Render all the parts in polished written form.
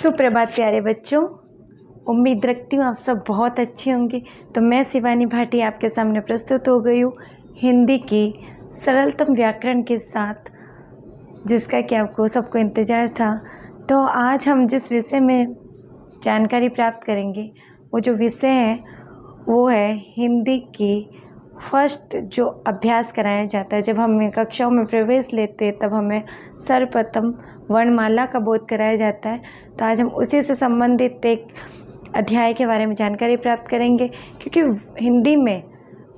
सुप्रभात प्यारे बच्चों। उम्मीद रखती हूँ आप सब बहुत अच्छे होंगे। तो मैं शिवानी भाटी आपके सामने प्रस्तुत हो गई हूँ हिंदी की सरलतम व्याकरण के साथ, जिसका कि आपको सबको इंतज़ार था। तो आज हम जिस विषय में जानकारी प्राप्त करेंगे वो जो विषय है वो है हिंदी की फर्स्ट जो अभ्यास कराया जाता है। जब हम कक्षाओं में प्रवेश लेते हैं तब हमें सर्वप्रथम वर्णमाला का बोध कराया जाता है। तो आज हम उसी से संबंधित एक अध्याय के बारे में जानकारी प्राप्त करेंगे, क्योंकि हिंदी में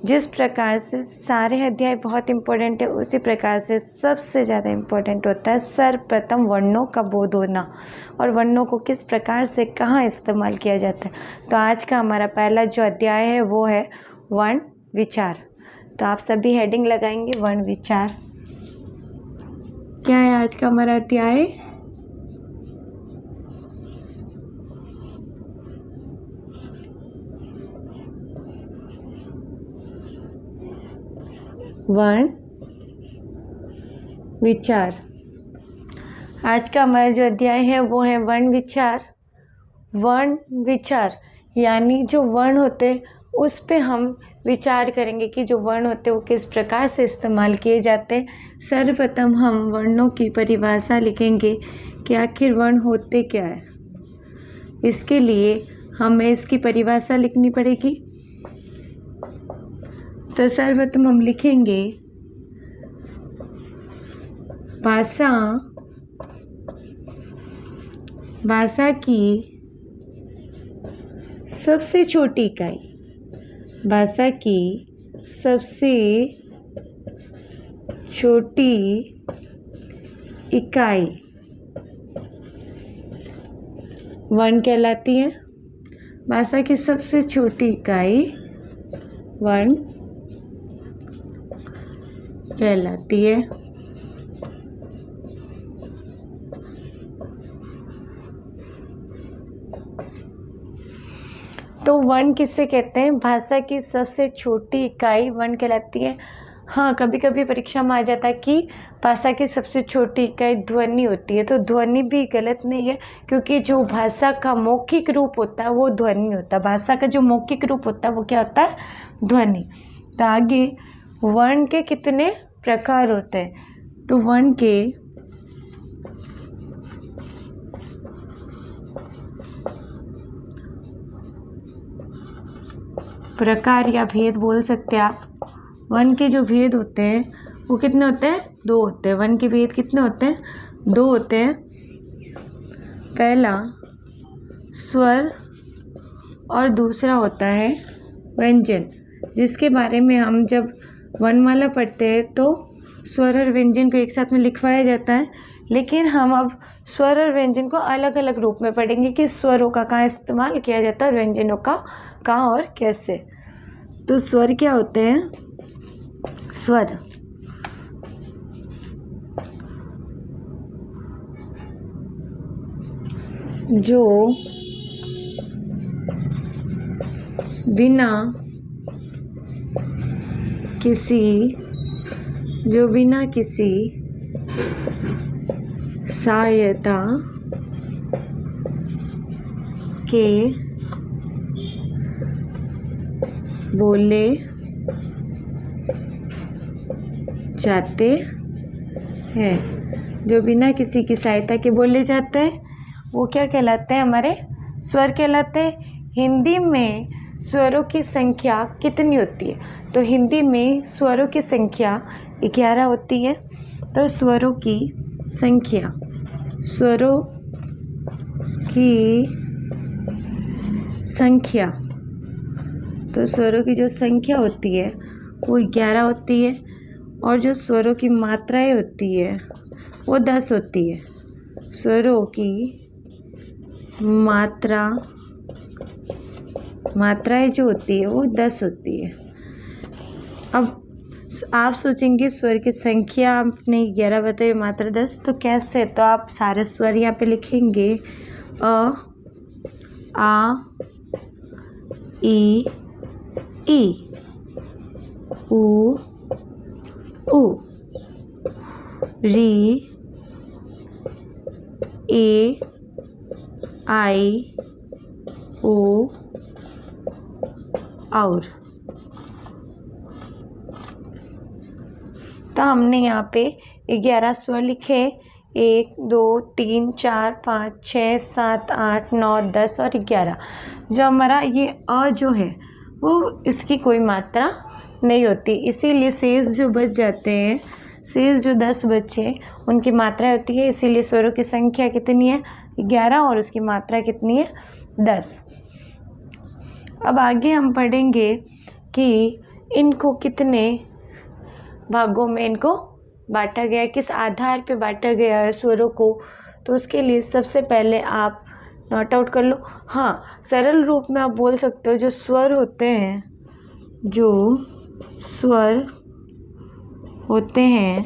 जिस प्रकार से सारे अध्याय बहुत इम्पोर्टेंट है, उसी प्रकार से सबसे ज़्यादा इम्पोर्टेंट होता है सर्वप्रथम वर्णों का बोध होना और वर्णों को किस प्रकार से कहाँ इस्तेमाल किया जाता है। तो आज का हमारा पहला जो अध्याय है वो है वर्ण विचार। तो आप सभी हेडिंग लगाएंगे वर्ण विचार। क्या है आज का हमारा अध्याय? वर्ण विचार। आज का हमारा जो अध्याय है वो है वर्ण विचार। वर्ण विचार यानी जो वर्ण होते उस पे हम विचार करेंगे कि जो वर्ण होते वो किस प्रकार से इस्तेमाल किए जाते हैं। सर्वप्रथम हम वर्णों की परिभाषा लिखेंगे कि आखिर वर्ण होते क्या है। इसके लिए हमें इसकी परिभाषा लिखनी पड़ेगी। तो सर्वप्रथम हम लिखेंगे भाषा की सबसे छोटी इकाई। भाषा की सबसे छोटी इकाई वर्ण कहलाती है। भाषा की सबसे छोटी इकाई वर्ण कहलाती है। तो वर्ण किससे कहते हैं? भाषा की सबसे छोटी इकाई वर्ण कहलाती है। हाँ, कभी कभी परीक्षा में आ जाता है कि भाषा की सबसे छोटी इकाई ध्वनि होती है। तो ध्वनि भी गलत नहीं है, क्योंकि जो भाषा का मौखिक रूप होता है वो ध्वनि होता है। भाषा का जो मौखिक रूप होता है वो क्या होता है? ध्वनि। तो आगे वर्ण के कितने प्रकार होते हैं? तो वर्ण के प्रकार या भेद बोल सकते हैं आप। वर्ण के जो भेद होते हैं वो कितने होते हैं? दो होते हैं। वर्ण के भेद कितने होते हैं? दो होते हैं। पहला स्वर और दूसरा होता है व्यंजन, जिसके बारे में हम जब वर्णमाला पढ़ते हैं तो स्वर और व्यंजन को एक साथ में लिखवाया जाता है। लेकिन हम अब स्वर और व्यंजन को अलग अलग रूप में पढ़ेंगे कि स्वरों का कहाँ इस्तेमाल किया जाता है और व्यंजनों का कहाँ और कैसे। तो स्वर क्या होते हैं? स्वर जो बिना किसी सहायता के बोले जाते हैं। जो बिना किसी की सहायता के बोले जाते हैं वो क्या कहलाते हैं? हमारे स्वर कहलाते हैं। हिंदी में स्वरों की संख्या कितनी होती है? तो हिंदी में स्वरों की संख्या 11 होती है। तो स्वरों की संख्या तो स्वरों की जो संख्या होती है वो 11 होती है, और जो स्वरों की मात्राएं होती है वो 10 होती है। स्वरों की मात्राएं जो होती है वो 10 होती है। अब आप सोचेंगे स्वर की संख्या आपने 11 बताई, मात्रा 10, तो कैसे? तो आप सारे स्वर यहाँ पे लिखेंगे अ, आ, ई, उ, री, ए, आई ओ और। तो हमने यहाँ पे 11 स्वर लिखे, 1 2 3 4 5 6 7 8 9 10 और 11। जो हमारा ये अ जो है वो इसकी कोई मात्रा नहीं होती, इसीलिए शेष जो बच जाते हैं, शेष जो 10 बचे उनकी मात्रा होती है। इसीलिए स्वरों की संख्या कितनी है? 11 और उसकी मात्रा कितनी है? 10। अब आगे हम पढ़ेंगे कि इनको कितने भागों में इनको बांटा गया है, किस आधार पे बांटा गया है स्वरों को। तो उसके लिए सबसे पहले आप नोट आउट कर लो। हाँ, सरल रूप में आप बोल सकते हो जो स्वर होते हैं, जो स्वर होते हैं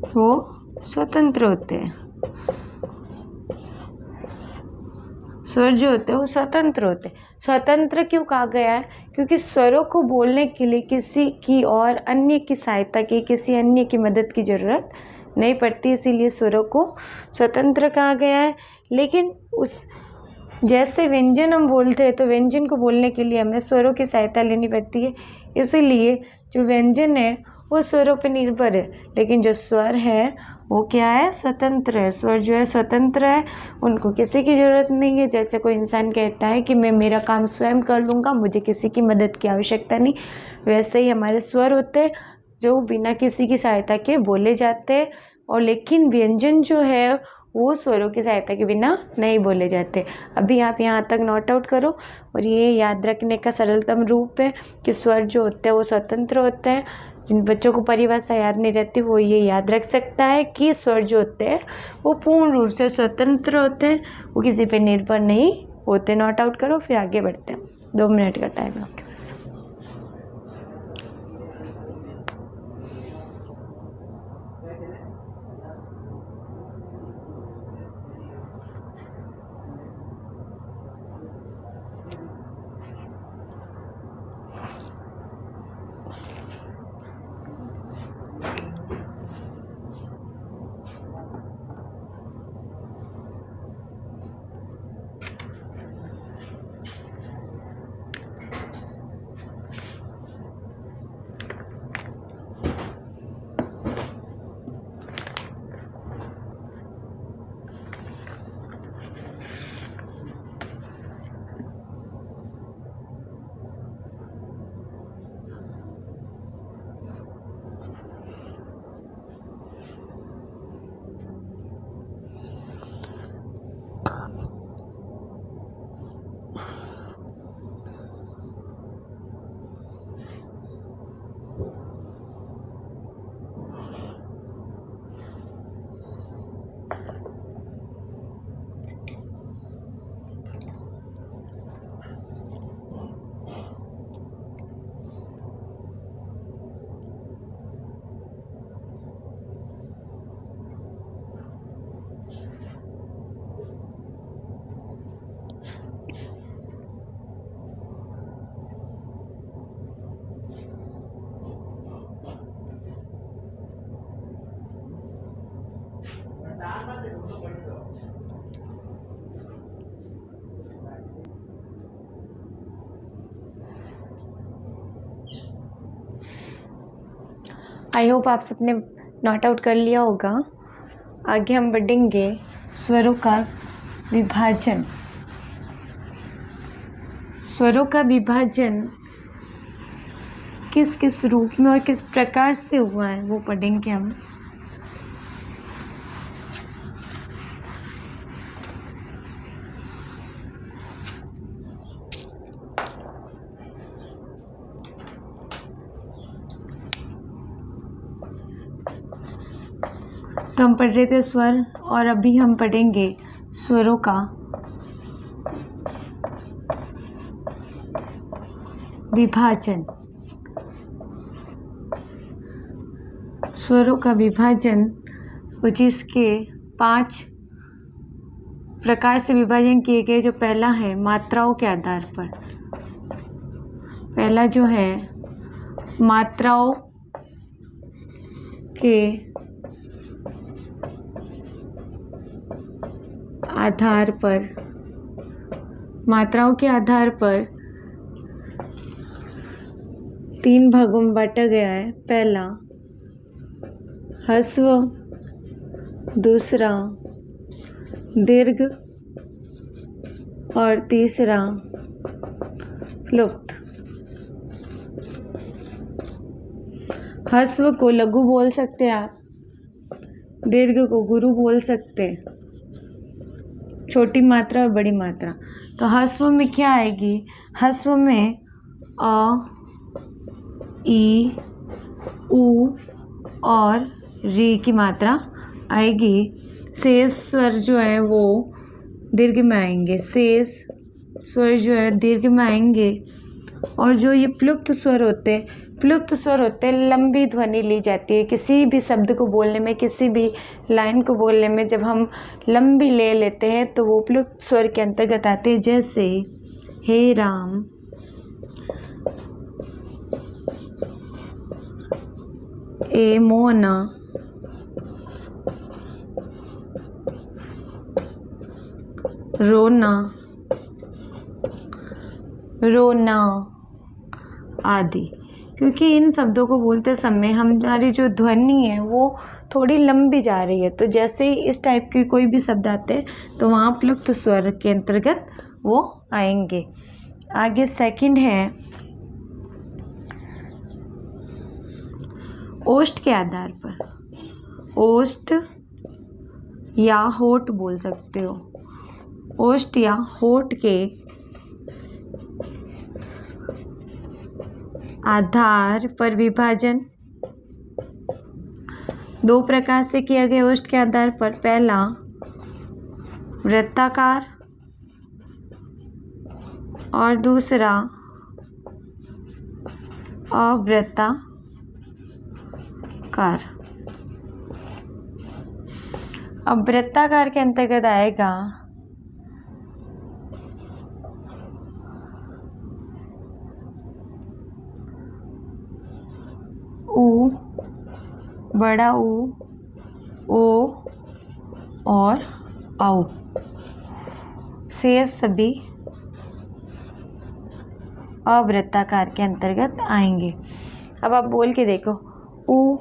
वो स्वतंत्र होते हैं। स्वर जो होते हैं वो स्वतंत्र होते हैं। स्वतंत्र क्यों कहा गया है? क्योंकि स्वरों को बोलने के लिए किसी की और अन्य की सहायता की, किसी अन्य की मदद की ज़रूरत नहीं पड़ती, इसीलिए स्वरों को स्वतंत्र कहा गया है। लेकिन उस जैसे व्यंजन हम बोलते हैं तो व्यंजन को बोलने के लिए हमें स्वरों की सहायता लेनी पड़ती है, इसीलिए जो व्यंजन है वो स्वरों पर निर्भर है, लेकिन जो स्वर है वो क्या है? स्वतंत्र है। स्वर जो है स्वतंत्र है, उनको किसी की ज़रूरत नहीं है। जैसे कोई इंसान कहता है कि मैं मेरा काम स्वयं कर लूँगा, मुझे किसी की मदद की आवश्यकता नहीं, वैसे ही हमारे स्वर होते हैं जो बिना किसी की सहायता के बोले जाते हैं। और लेकिन व्यंजन जो है वो स्वरों की सहायता के बिना नहीं बोले जाते। अभी आप यहाँ तक नोट आउट करो और ये याद रखने का सरलतम रूप है कि स्वर जो होते हैं वो स्वतंत्र होते हैं। जिन बच्चों को परिभाषा याद नहीं रहती वो ये याद रख सकता है कि स्वर जो होते हैं वो पूर्ण रूप से स्वतंत्र होते हैं, वो किसी पे निर्भर नहीं होते। नोट आउट करो, फिर आगे बढ़ते हैं। 2 मिनट का टाइम है आपके पास। आई होप आप सबने नोट आउट कर लिया होगा। आगे हम बढ़ेंगे स्वरों का विभाजन। स्वरों का विभाजन किस किस रूप में और किस प्रकार से हुआ है वो पढ़ेंगे हम। तो हम पढ़ रहे थे स्वर, और अभी हम पढ़ेंगे स्वरों का विभाजन। स्वरों का विभाजन जिसके 5 प्रकार से विभाजन किए गए। जो पहला है मात्राओं के आधार पर। पहला जो है मात्राओं के आधार पर, मात्राओं के आधार पर 3 भागों में बांटा गया है। पहला ह्रस्व, दूसरा दीर्घ और तीसरा प्लुप्त। ह्रस्व को लघु बोल सकते हैं आप, दीर्घ को गुरु बोल सकते हैं, छोटी मात्रा और बड़ी मात्रा। तो ह्रस्व में क्या आएगी? ह्रस्व में अ, ई, उ और री की मात्रा आएगी। शेष स्वर जो है वो दीर्घ में आएंगे, शेष स्वर जो है दीर्घ में आएंगे। और जो ये प्लुप्त स्वर होते हैं, लंबी ध्वनि ली जाती है। किसी भी शब्द को बोलने में, किसी भी लाइन को बोलने में जब हम लंबी ले लेते हैं तो वो प्लुप्त स्वर के अंतर्गत आते हैं। जैसे हे राम, ए मोना, रोना, रोना आदि। क्योंकि इन शब्दों को बोलते समय हमारी जो ध्वनि है वो थोड़ी लंबी जा रही है, तो जैसे ही इस टाइप के कोई भी शब्द आते हैं तो वहाँ प्लुप्त स्वर के अंतर्गत वो आएंगे। आगे सेकंड है ओष्ठ के आधार पर, ओष्ठ या होठ बोल सकते हो। ओष्ठ या होठ के आधार पर विभाजन 2 प्रकार से किया गया। ओष्ठ के आधार पर पहला वृत्ताकार और दूसरा अवृत्ताकार। अब वृत्ताकार के अंतर्गत आएगा उ, बड़ा उ, ओ और औ। शेष सभी अवृत्ताकार के अंतर्गत आएंगे। अब आप बोल के देखो, उ,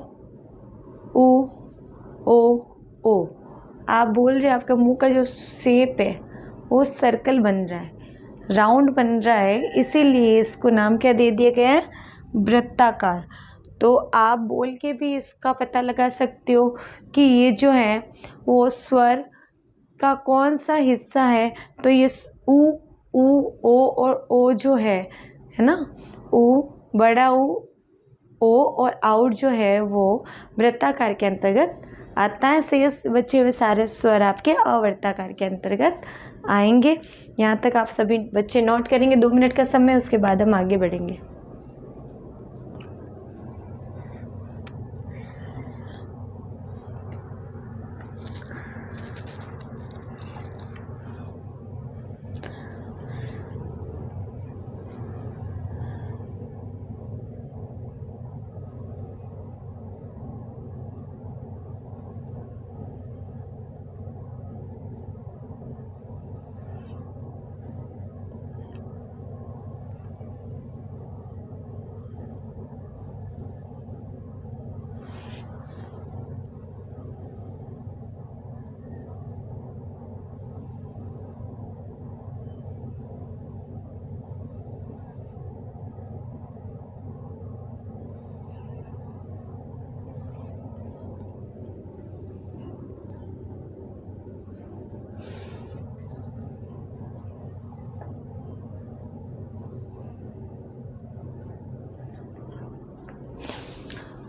उ, ओ। आप बोल रहे हैं, आपका मुंह का जो शेप है वो सर्कल बन रहा है, राउंड बन रहा है, इसीलिए इसको नाम क्या दे दिया गया है? वृत्ताकार। तो आप बोल के भी इसका पता लगा सकते हो कि ये जो है वो स्वर का कौन सा हिस्सा है। तो ये उ, ओ और ओ जो है ना, उ, बड़ा उ, ओ और आउट जो है वो वृत्ताकार के अंतर्गत आता है। शेष बचे हुए सारे स्वर आपके अवृत्ताकार के अंतर्गत आएंगे। यहाँ तक आप सभी बच्चे नोट करेंगे। 2 मिनट का समय, उसके बाद हम आगे बढ़ेंगे।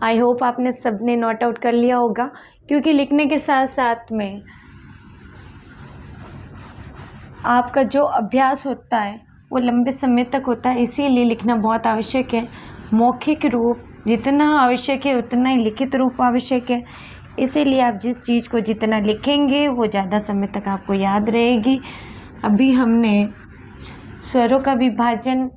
आई होप आपने सबने नोट आउट कर लिया होगा, क्योंकि लिखने के साथ साथ में आपका जो अभ्यास होता है वो लंबे समय तक होता है, इसीलिए लिखना बहुत आवश्यक है। मौखिक रूप जितना आवश्यक है उतना ही लिखित रूप आवश्यक है। इसीलिए आप जिस चीज़ को जितना लिखेंगे वो ज़्यादा समय तक आपको याद रहेगी। अभी हमने स्वरों का विभाजन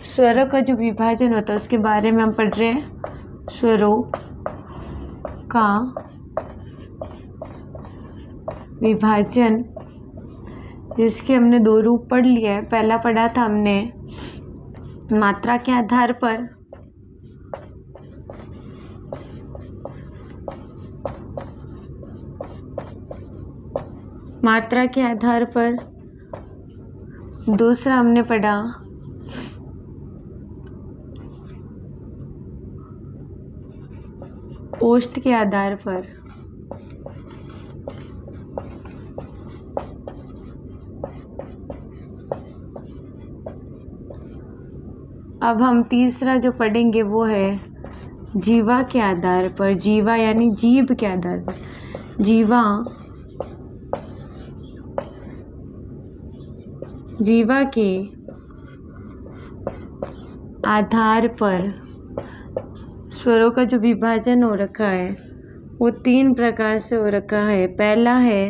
स्वरों का जो विभाजन होता है उसके बारे में हम पढ़ रहे हैं। स्वरों का विभाजन, जिसके हमने दो रूप पढ़ लिया है। पहला पढ़ा था हमने मात्रा के आधार पर, मात्रा के आधार पर। दूसरा हमने पढ़ा औसत के आधार पर। अब हम तीसरा जो पढ़ेंगे वो है जीवा के आधार पर। जीवा यानी जीभ के आधार पर। जीवा के आधार पर स्वरों का जो विभाजन हो रखा है वो तीन प्रकार से हो रखा है। पहला है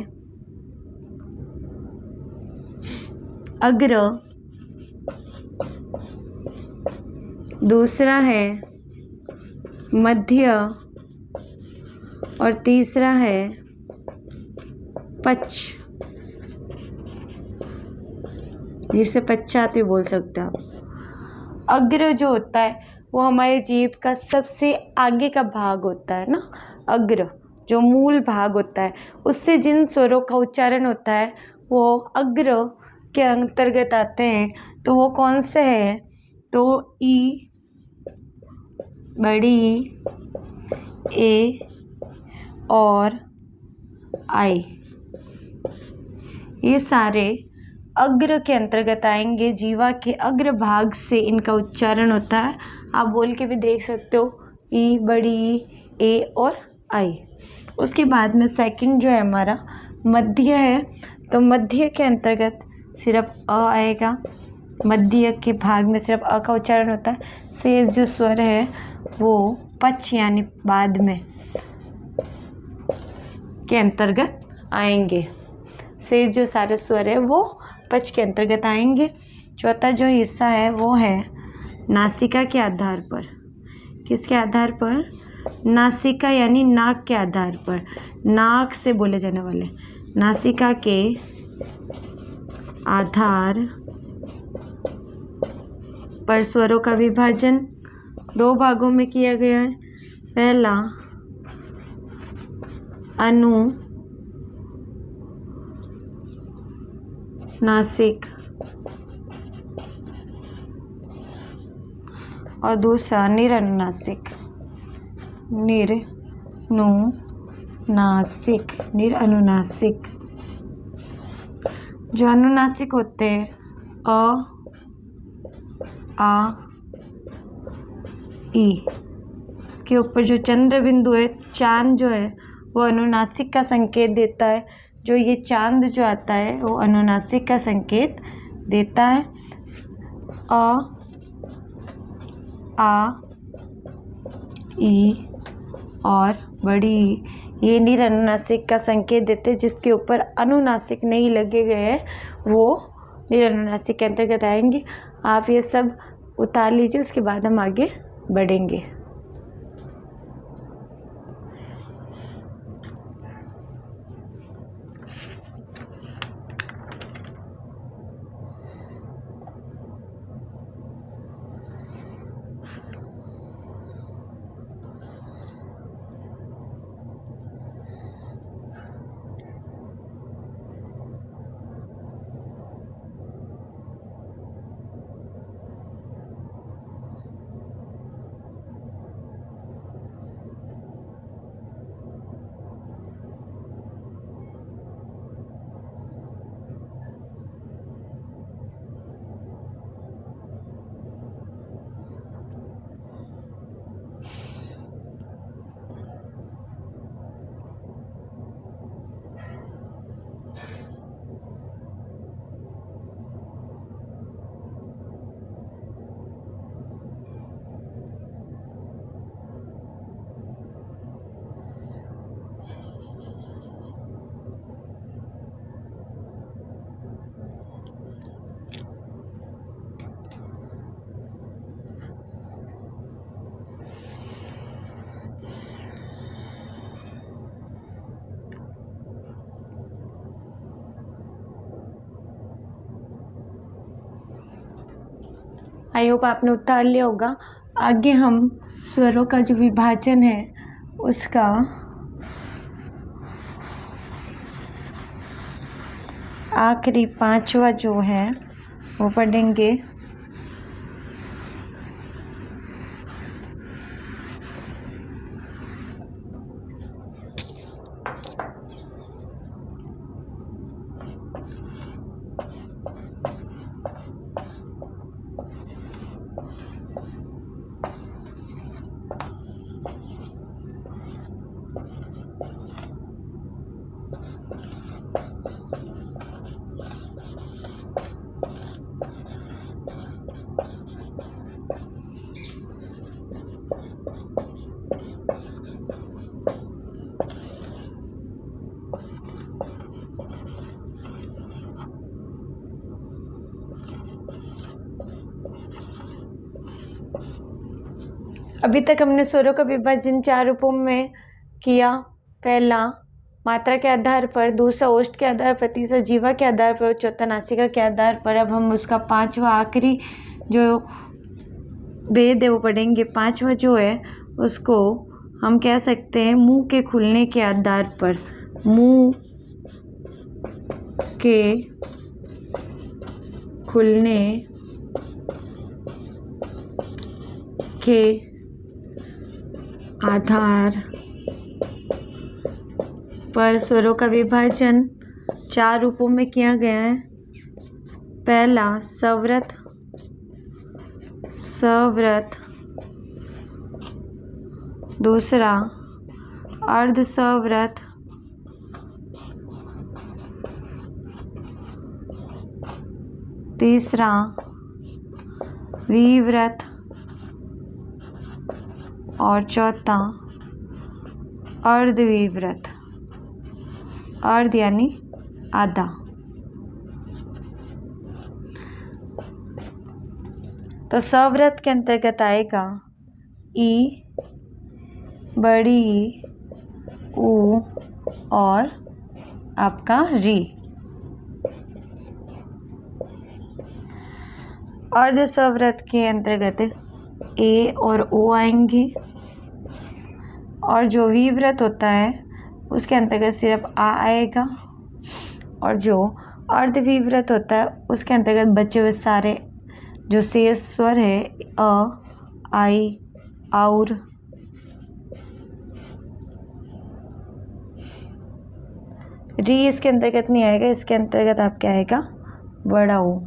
अग्र, दूसरा है मध्य और तीसरा है पश्च, जिसे पश्चात भी बोल सकते हैं आप। अग्र जो होता है वो हमारे जीभ का सबसे आगे का भाग होता है ना। अग्र जो मूल भाग होता है, उससे जिन स्वरों का उच्चारण होता है वो अग्र के अंतर्गत आते हैं। तो वो कौन से हैं? तो ई, बड़ी ए और आई, ये सारे अग्र के अंतर्गत आएंगे। जीवा के अग्र भाग से इनका उच्चारण होता है। आप बोल के भी देख सकते हो, ई, बड़ी ए और आई। उसके बाद में सेकंड जो है हमारा मध्य है। तो मध्य के अंतर्गत सिर्फ अ आएगा। मध्य के भाग में सिर्फ अ का उच्चारण होता है। शेष जो स्वर है वो पच यानी बाद में के अंतर्गत आएंगे। शेष जो सारे स्वर है वो पच के अंतर्गत आएंगे। चौथा जो हिस्सा है वो है नासिका के आधार पर। किसके आधार पर? नासिका यानी नाक के आधार पर, नाक से बोले जाने वाले। नासिका के आधार पर स्वरों का विभाजन दो भागों में किया गया है। पहला अनुनासिक और दूसरा निरनुनासिक। निरनुनासिक। जो अनुनासिक होते हैं अ, आ, ई, इसके ऊपर जो चंद्र बिंदु है, चांद जो है वो अनुनासिक का संकेत देता है। जो ये चांद जो आता है वो अनुनासिक का संकेत देता है। अ, आ, ई और बड़ी ई, ये निरनुनासिक का संकेत देते हैं। जिसके ऊपर अनुनासिक नहीं लगे गए हैं वो निरनुनासिक के अंतर्गत आएंगे। आप ये सब उतार लीजिए, उसके बाद हम आगे बढ़ेंगे। आई होप आपने उतार लिया होगा। आगे हम स्वरों का जो विभाजन है उसका आखिरी 5वां जो है वो पढ़ेंगे। अभी तक हमने स्वरों का विभाजन 4 रूपों में किया। पहला मात्रा के आधार पर, दूसरा ओष्ठ के आधार पर, तीसरा जीवा के आधार पर, चौथा नासिका के आधार पर। अब हम उसका 5वां आखिरी जो भेद है वो पढ़ेंगे। 5वां जो है उसको हम कह सकते हैं मुंह के खुलने के आधार पर। मुंह के खुलने के आधार पर स्वरों का विभाजन 4 रूपों में किया गया है। पहला सवृत, सवृत, दूसरा अर्धसवृत, तीसरा विवृत और चौथा अर्धविवृत। अर्ध यानी आधा। तो सवृत के अंतर्गत आएगा ई, बड़ी ई, ऊ और आपका री। अर्धसवृत के अंतर्गत ए और ओ आएंगे और जो विवृत होता है उसके अंतर्गत सिर्फ आ आएगा और जो अर्धविवृत होता है उसके अंतर्गत बचे हुए सारे जो शेष स्वर है अ, आई, और, री इसके अंतर्गत नहीं आएगा। इसके अंतर्गत आपके आएगा बड़ा ऊ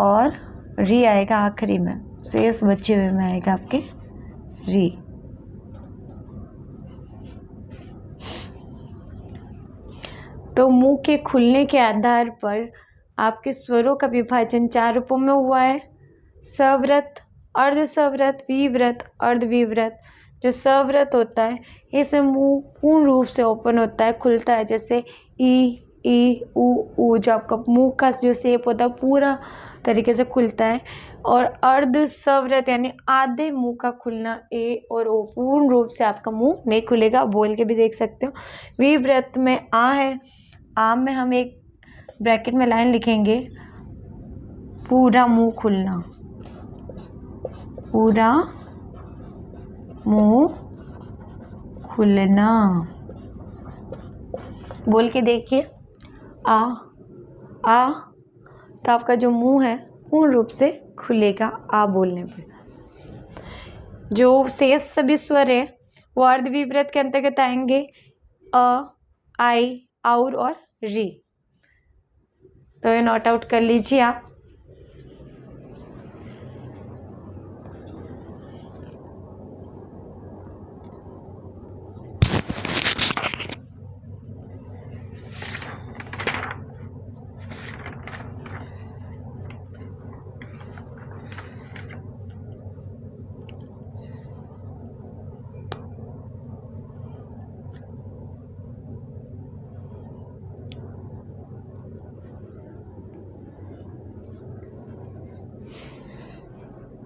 और री आएगा आखिरी में, शेष बचे हुए में आएगा आपके री। तो मुंह के खुलने के आधार पर आपके स्वरों का विभाजन 4 रूपों में हुआ है। सवृत, अर्धसवृत, विवृत, अर्धविवृत। जो सवृत होता है इसमें मुंह पूर्ण रूप से ओपन होता है, खुलता है, जैसे ई, ऊ, जो आपका मुंह का जो शेप होता है पूरा तरीके से खुलता है। और अर्धसवृत यानी आधे मुंह का खुलना, ए और ओ, पूर्ण रूप से आपका मुंह नहीं खुलेगा। बोल के भी देख सकते हो। विवृत में आ है, आ में हम एक ब्रैकेट में लाइन लिखेंगे, पूरा मुंह खुलना, पूरा मुंह खुलना। बोल के देखिए, आ, तो आपका जो मुंह है पूर्ण रूप से खुलेगा आ बोलने पे। जो शेष सभी स्वर है वो अर्धविवृत के अंतर्गत आएंगे, अ, आई, और री। तो ये नोट आउट कर लीजिए आप।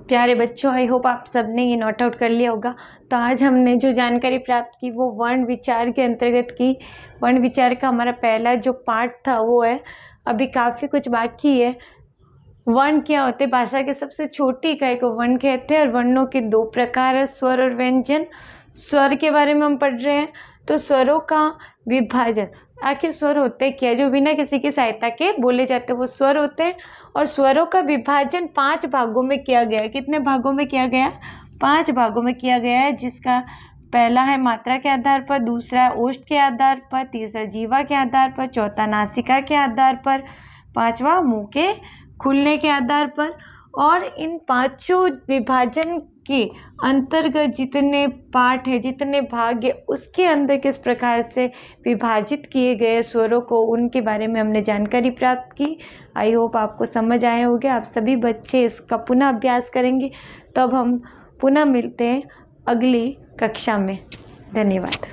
प्यारे बच्चों, आई होप आप सब ने ये नोट आउट कर लिया होगा। तो आज हमने जो जानकारी प्राप्त की वो वर्ण विचार के अंतर्गत की। वर्ण विचार का हमारा पहला जो पार्ट था वो है, अभी काफ़ी कुछ बाकी है। वर्ण क्या होते हैं? भाषा के सबसे छोटी इकाई को वर्ण कहते हैं। और वर्णों के 2 प्रकार है, स्वर और व्यंजन। स्वर के बारे में हम पढ़ रहे हैं। तो स्वरों का विभाजन, आखिर स्वर होते क्या, जो बिना किसी की सहायता के बोले जाते हैं वो स्वर होते हैं। और स्वरों का विभाजन 5 भागों में किया गया है। कितने भागों में किया गया? 5 भागों में किया गया है, जिसका पहला है मात्रा के आधार पर, दूसरा है ओष्ठ के आधार पर, तीसरा जीवा के आधार पर, चौथा नासिका के आधार पर, पांचवा मुंह के खुलने के आधार पर। और इन पांचों विभाजन के अंतर्गत जितने पार्ट है, जितने भाग है, उसके अंदर किस प्रकार से विभाजित किए गए स्वरों को, उनके बारे में हमने जानकारी प्राप्त की। आई होप आपको समझ आए होंगे। आप सभी बच्चे इसका पुनः अभ्यास करेंगे, तब हम पुनः मिलते हैं अगली कक्षा में। धन्यवाद।